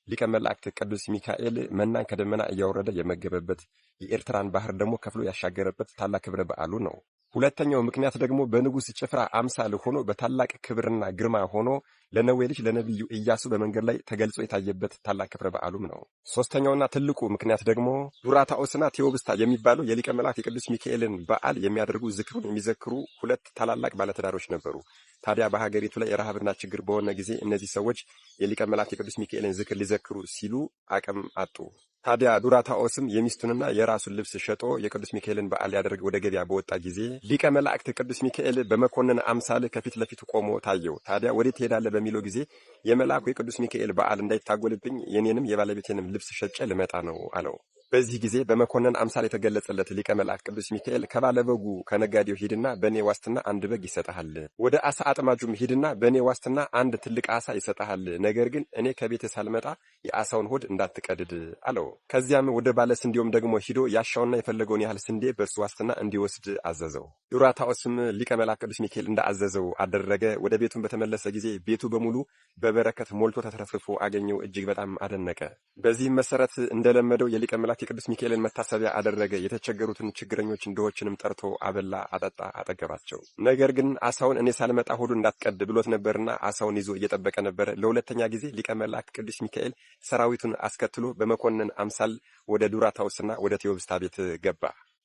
ሊቀ መላእክት ቅዱስ ሚካኤል መናን ከደመና እያወረደ የመገበበት፣ የኤርትራን ባህር ደግሞ ከፍሎ ያሻገረበት ታላቅ ክብረ በዓሉ ነው። ሁለተኛው ምክንያት ደግሞ በንጉሥ ጭፍራ አምሳል ሆኖ በታላቅ ክብርና ግርማ ሆኖ ለነዌ ልጅ ለነቢዩ ኢያሱ በመንገድ ላይ ተገልጾ የታየበት ታላቅ ክብረ በዓሉም ነው። ሶስተኛውና ትልቁ ምክንያት ደግሞ ዱራታኦስና ቴዎብስታ የሚባሉ የሊቀ መላእክት የቅዱስ ሚካኤልን በዓል የሚያደርጉ ዝክሩን የሚዘክሩ ሁለት ታላላቅ ባለትዳሮች ነበሩ። ታዲያ በሀገሪቱ ላይ ረሃብና ችግር በሆነ ጊዜ እነዚህ ሰዎች የሊቀ መላእክት የቅዱስ ሚካኤልን ዝክር ሊዘክሩ ሲሉ አቅም አጡ። ታዲያ ዱራታኦስም የሚስቱንና የራሱን ልብስ ሸጦ የቅዱስ ሚካኤልን በዓል ሊያደርግ ወደ ገበያ በወጣ ጊዜ ሊቀ መላእክት ቅዱስ ሚካኤል በመኮንን አምሳል ከፊት ለፊቱ ቆሞ ታየው። ታዲያ ወዴት ትሄዳለህ በሚለው ጊዜ የመልአኩ የቅዱስ ሚካኤል በዓል እንዳይታጎልብኝ የኔንም የባለቤቴንም ልብስ ሸጬ ልመጣ ነው አለው። በዚህ ጊዜ በመኮንን አምሳል የተገለጸለት ሊቀ መላእክት ቅዱስ ሚካኤል ከባለበጉ ከነጋዴው ሂድና በእኔ ዋስትና አንድ በግ ይሰጥሃል፣ ወደ አሳ አጥማጁም ሂድና በእኔ ዋስትና አንድ ትልቅ አሳ ይሰጥሃል፣ ነገር ግን እኔ ከቤት ሳልመጣ የአሳውን ሆድ እንዳትቀድድ አለው። ከዚያም ወደ ባለ ስንዴውም ደግሞ ሂዶ ያሻውና የፈለገውን ያህል ስንዴ በእሱ ዋስትና እንዲወስድ አዘዘው። ዱራታኦስም ሊቀ መላእክት ቅዱስ ሚካኤል እንዳዘዘው አደረገ። ወደ ቤቱን በተመለሰ ጊዜ ቤቱ በሙሉ በበረከት ሞልቶ ተትረፍርፎ አገኘው። እጅግ በጣም አደነቀ። በዚህም መሰረት እንደለመደው የሊቀ መላእክት የቅዱስ ሚካኤልን መታሰቢያ አደረገ። የተቸገሩትን ችግረኞች ድሆችንም ጠርቶ አበላ፣ አጠጣ፣ አጠገባቸው። ነገር ግን አሳውን እኔ ሳልመጣ ሆዱ እንዳትቀድ ብሎት ነበርና አሳውን ይዞ እየጠበቀ ነበረ። ለሁለተኛ ጊዜ ሊቀ መላእክት ቅዱስ ሚካኤል ሰራዊቱን አስከትሎ በመኮንን አምሳል ወደ ዱራታኦስና ወደ ቴዎብስታ ቤት ገባ።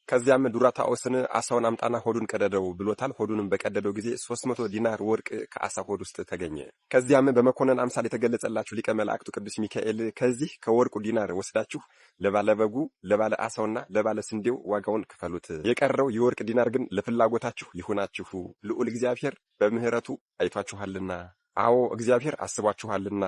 ከዚያም ዱራታኦስን አሳውን አምጣና ሆዱን ቀደደው ብሎታል። ሆዱንም በቀደደው ጊዜ 300 ዲናር ወርቅ ከአሳ ሆድ ውስጥ ተገኘ። ከዚያም በመኮንን አምሳል የተገለጸላችሁ ሊቀ መላእክቱ ቅዱስ ሚካኤል ከዚህ ከወርቁ ዲናር ወስዳችሁ ለባለበጉ፣ ለባለ አሳውና ለባለ ስንዴው ዋጋውን ክፈሉት፣ የቀረው የወርቅ ዲናር ግን ለፍላጎታችሁ ይሁናችሁ፣ ልዑል እግዚአብሔር በምህረቱ አይቷችኋልና፣ አዎ እግዚአብሔር አስቧችኋልና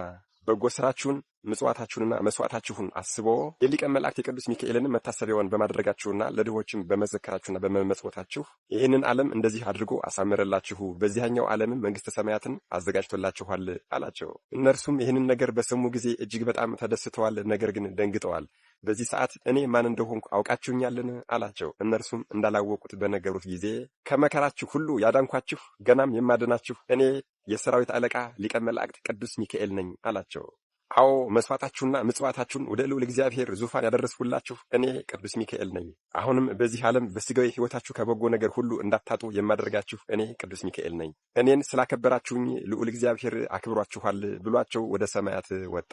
በጎ ስራችሁን ምጽዋታችሁንና መስዋዕታችሁን አስቦ የሊቀ መላእክት የቅዱስ ሚካኤልን መታሰቢያውን በማድረጋችሁና ለድሆችም በመዘከራችሁና በመመጽወታችሁ ይህንን ዓለም እንደዚህ አድርጎ አሳምረላችሁ በዚያኛው ዓለምም መንግሥተ ሰማያትን አዘጋጅቶላችኋል አላቸው። እነርሱም ይህንን ነገር በሰሙ ጊዜ እጅግ በጣም ተደስተዋል፣ ነገር ግን ደንግጠዋል። በዚህ ሰዓት እኔ ማን እንደሆንኩ አውቃችሁኛልን አላቸው። እነርሱም እንዳላወቁት በነገሩት ጊዜ ከመከራችሁ ሁሉ ያዳንኳችሁ ገናም የማድናችሁ እኔ የሰራዊት አለቃ ሊቀ መላእክት ቅዱስ ሚካኤል ነኝ አላቸው። አዎ መስዋዕታችሁና ምጽዋታችሁን ወደ ልዑል እግዚአብሔር ዙፋን ያደረስኩላችሁ እኔ ቅዱስ ሚካኤል ነኝ። አሁንም በዚህ ዓለም በሥጋዊ ሕይወታችሁ ከበጎ ነገር ሁሉ እንዳታጡ የማደርጋችሁ እኔ ቅዱስ ሚካኤል ነኝ። እኔን ስላከበራችሁኝ ልዑል እግዚአብሔር አክብሯችኋል ብሏቸው ወደ ሰማያት ወጣ።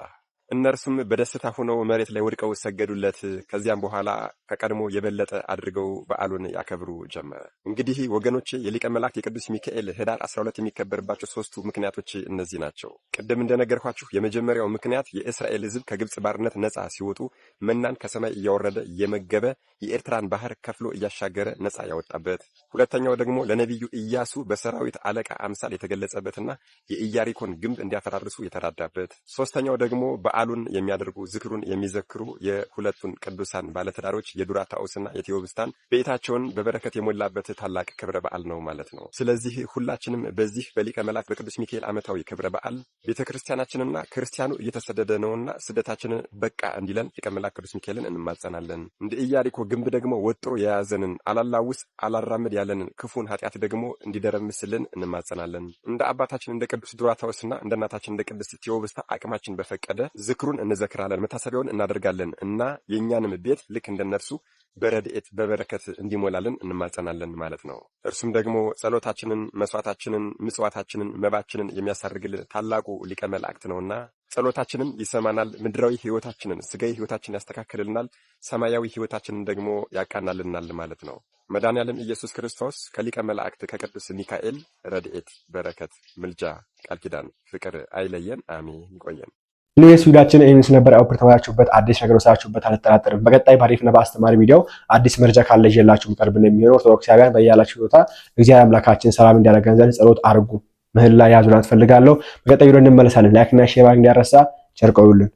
እነርሱም በደስታ ሆነው መሬት ላይ ወድቀው ሰገዱለት። ከዚያም በኋላ ከቀድሞ የበለጠ አድርገው በዓሉን ያከብሩ ጀመረ። እንግዲህ ወገኖቼ የሊቀ መላእክት የቅዱስ ሚካኤል ህዳር 12 የሚከበርባቸው ሶስቱ ምክንያቶች እነዚህ ናቸው። ቅድም እንደነገርኳችሁ የመጀመሪያው ምክንያት የእስራኤል ሕዝብ ከግብጽ ባርነት ነፃ ሲወጡ መናን ከሰማይ እያወረደ እየመገበ የኤርትራን ባህር ከፍሎ እያሻገረ ነፃ ያወጣበት፣ ሁለተኛው ደግሞ ለነቢዩ ኢያሱ በሰራዊት አለቃ አምሳል የተገለጸበትና የኢያሪኮን ግንብ እንዲያፈራርሱ የተራዳበት፣ ሶስተኛው ደግሞ በዓሉን የሚያደርጉ ዝክሩን የሚዘክሩ የሁለቱን ቅዱሳን ባለትዳሮች የዱራታኦስና የቴዎብስታን ቤታቸውን በበረከት የሞላበት ታላቅ ክብረ በዓል ነው ማለት ነው። ስለዚህ ሁላችንም በዚህ በሊቀ መላእክት በቅዱስ ሚካኤል ዓመታዊ ክብረ በዓል ቤተክርስቲያናችንና ክርስቲያኑ እየተሰደደ ነውና ስደታችንን በቃ እንዲለን ሊቀ መላእክት ቅዱስ ሚካኤልን እንማጸናለን። እንደ ኢያሪኮ ግንብ ደግሞ ወጥሮ የያዘንን አላላውስ አላራምድ ያለንን ክፉን ኃጢአት ደግሞ እንዲደረምስልን እንማጸናለን። እንደ አባታችን እንደ ቅዱስ ዱራታኦስና እንደ እናታችን እንደ ቅድስት ቴዎብስታ አቅማችን በፈቀደ ዝክሩን እንዘክራለን፣ መታሰቢያውን እናደርጋለን እና የእኛንም ቤት ልክ እንደነርሱ በረድኤት በበረከት እንዲሞላልን እንማጸናለን ማለት ነው። እርሱም ደግሞ ጸሎታችንን፣ መስዋዕታችንን፣ ምጽዋታችንን፣ መባችንን የሚያሳርግልን ታላቁ ሊቀ መላእክት ነውና ጸሎታችንን ይሰማናል። ምድራዊ ሕይወታችንን፣ ስጋዊ ሕይወታችንን ያስተካክልልናል። ሰማያዊ ሕይወታችንን ደግሞ ያቃናልናል ማለት ነው። መድኃኔዓለም ኢየሱስ ክርስቶስ ከሊቀ መላእክት ከቅዱስ ሚካኤል ረድኤት፣ በረከት፣ ምልጃ፣ ቃል ኪዳን፣ ፍቅር አይለየን። አሜን። ይቆየን። ሌስ ቪዲዮአችን ኤምስ ነበር። አውርተዋችሁበት አዲስ ነገር ወሳችሁበት አልጠራጠርም። በቀጣይ ባሪፍና በአስተማሪ ቪዲዮ አዲስ መረጃ ካለ ይዤላችሁ ቀርብ ነው የሚሆነው። ኦርቶዶክሳውያን በያላችሁ ቦታ እግዚአብሔር አምላካችን ሰላም እንዲያደርገን ዘንድ ጸሎት አድርጉ። ምህላ ያዙን አትፈልጋለሁ። በቀጣይ ቪዲዮ እንመለሳለን። ላይክ እና ሼር እንዲያረሳ ቸር ቆዩልን።